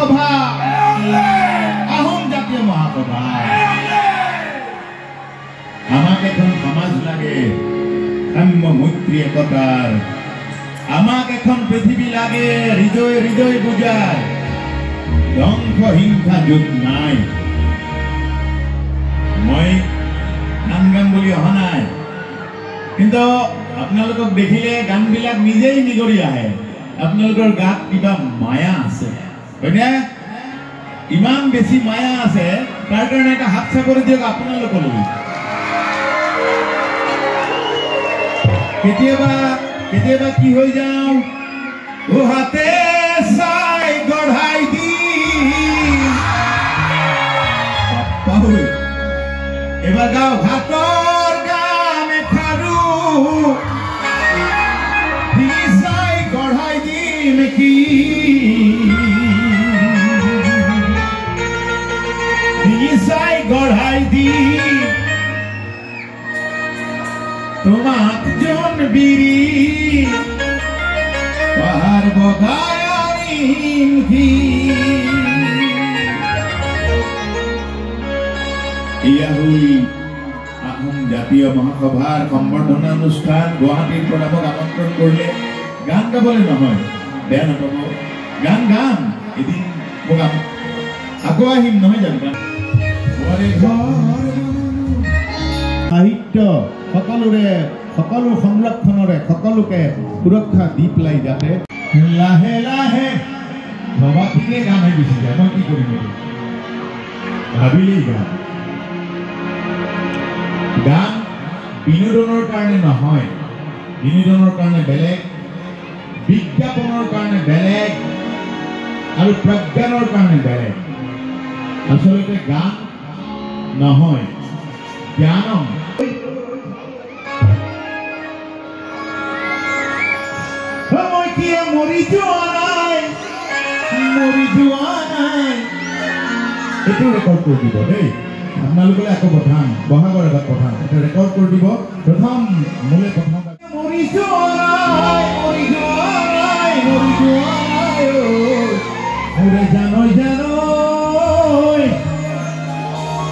মহাসভা আহোম জাতীয় মহাসভা আমাক এখন সমাজ লাগে সাম্য মৈত্ৰী একতাৰ আমাক এখন পৃথিৱী লাগে হৃদয় হৃদয় বুজাৰ ধ্বংস হিংসা যুগ নাই মই গান গাম বুলি অহা নাই কিন্তু আপোনালোকক দেখিলে গানবিলাক নিজেই নিগৰি আহে আপোনালোকৰ গাত কিবা মায়া আছে হয়নে ইমান বেছি মায়া আছে তাৰ কাৰণে এটা হাত চাপৰি দিয়ক আপোনালোকলৈ কেতিয়াবা কি হৈ যাওঁ ও হাতে চাই গঢ়াই দি এবাৰ গাওঁ হাতৰ গাম এখাৰু চাই গঢ়াই দিম কি চাই গঢ়াই দি তোমাক জন বিৰি পাহাৰ বগাই আনিম কি এয়া হ'ল আহোম জাতীয় মহাসভাৰ সম্বৰ্ধনা অনুষ্ঠান গুৱাহাটীৰ পৰা মোক আমন্ত্ৰণ কৰিলে গান গাবলৈ নহয় বেয়া নাপাব গান গাম এদিন মোক আকৌ আহিম নহয় জানো গান সাহিত্য সকলো সংৰক্ষণৰে সকলোকে সুৰক্ষা দি পেলাই যাতে লাহে লাহে ভবা ঠিকে গান হৈ গুচি যায় মই কি কৰিম ভাবিলেই গান গান বিনোদনৰ কাৰণে নহয় বিনোদনৰ কাৰণে বেলেগ বিজ্ঞাপনৰ কাৰণে বেলেগ আৰু প্ৰজ্ঞানৰ কাৰণে বেলেগ আচলতে গান নহয় জ্ঞানম মই কি মৰি যোৱা নাই এইটো ৰেকৰ্ড কৰি দিব দেই আপোনালোকে আকৌ পঠাম বহাগৰ এবাৰ পঠাম এটা ৰেকৰ্ড কৰি দিব প্ৰথম মোলে প্ৰথম মৰি যোৱা নাই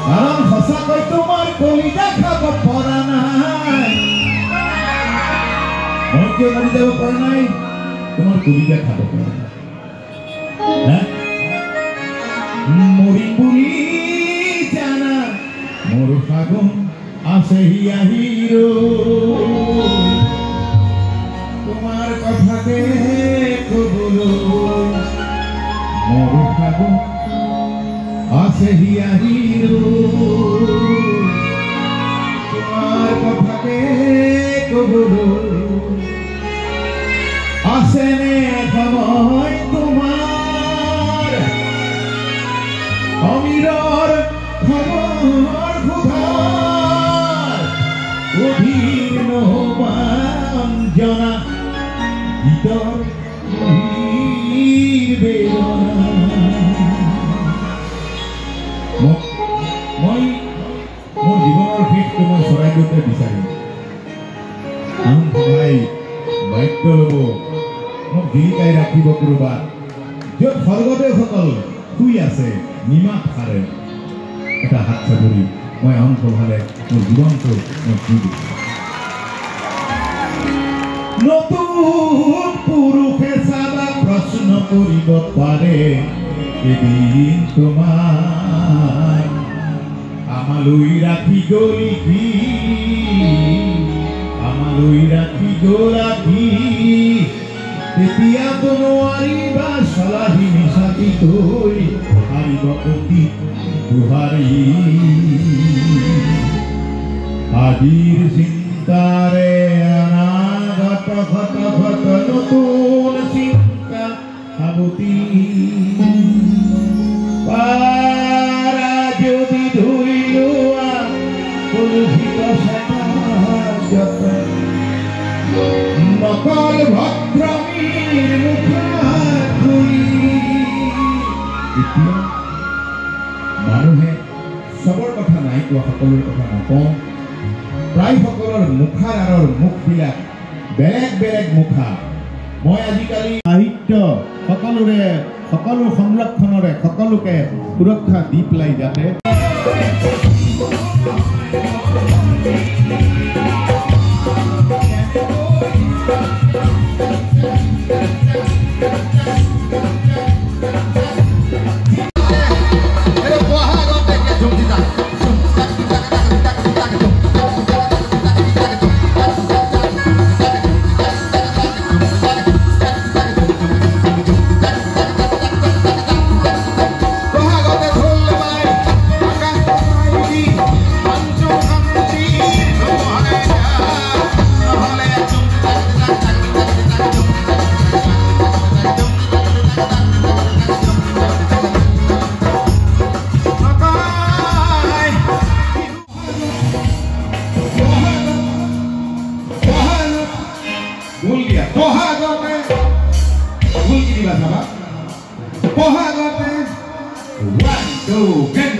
কাৰণ সঁচাকৈ তোমাৰ কলিজা খাব পৰা নাই মই কিয় মৰি যাব পৰা নাই তোমাৰ কলিজা খাব পৰা নাই মৰিম বুলি জানা মোৰ ফাগুন আছেহি আহিৰ তোমাৰ কথাকে কবলৈ মোৰ ফাগুন আছেহি আহিৰ তোমাৰ কথাকে কবলৈ আছেনে সময় তোমাৰ অমিৰৰ খবৰ খুধাৰ অধীৰ নহমান জনা গীতৰ বেদনা মই মোৰ জীৱনৰ শেষটো মই চৰাইদেউতে বিচাৰিম আহোম সভাই বাধ্য ল'ব মোক জিলিকাই ৰাখিব ক'ৰবাত য'ত স্বৰ্গদেউসকল শুই আছে নিমাত সাৰে এটা হাত চাপৰি মই আহোম সভালে মোৰ জীৱনটো মই দি দিম নতুন পুৰুষে চাবা প্ৰশ্ন কৰিব পাৰে এদিন তোমাক আমালৈ ৰাখি গলি কি আমালৈ ৰাখি গৰাকী তেতিয়া নোৱাৰিবা চলাহি মিছাতি থৈ হাৰিব অতি দুহাৰী আজিৰ চিন্তাৰে অনাগত ঘট নতুন চিন্তা সাৱতি পাৰা যদি ধুই লোৱা কলুষিত নকল ভদ্ৰমীৰ মুখাত ঘূৰি এতিয়া মানুহে চবৰ কথা নাই কোৱা সকলোৰ কথা নকওঁ প্ৰায় সকলৰ মুখাৰ আঁৰৰ মুখবিলাক বেলেগ বেলেগ মুখা মই আজিকালি সাহিত্য সকলোৰে সকলো সংৰক্ষণৰে সকলোকে সুৰক্ষা দি পেলাই যাতে One, two, get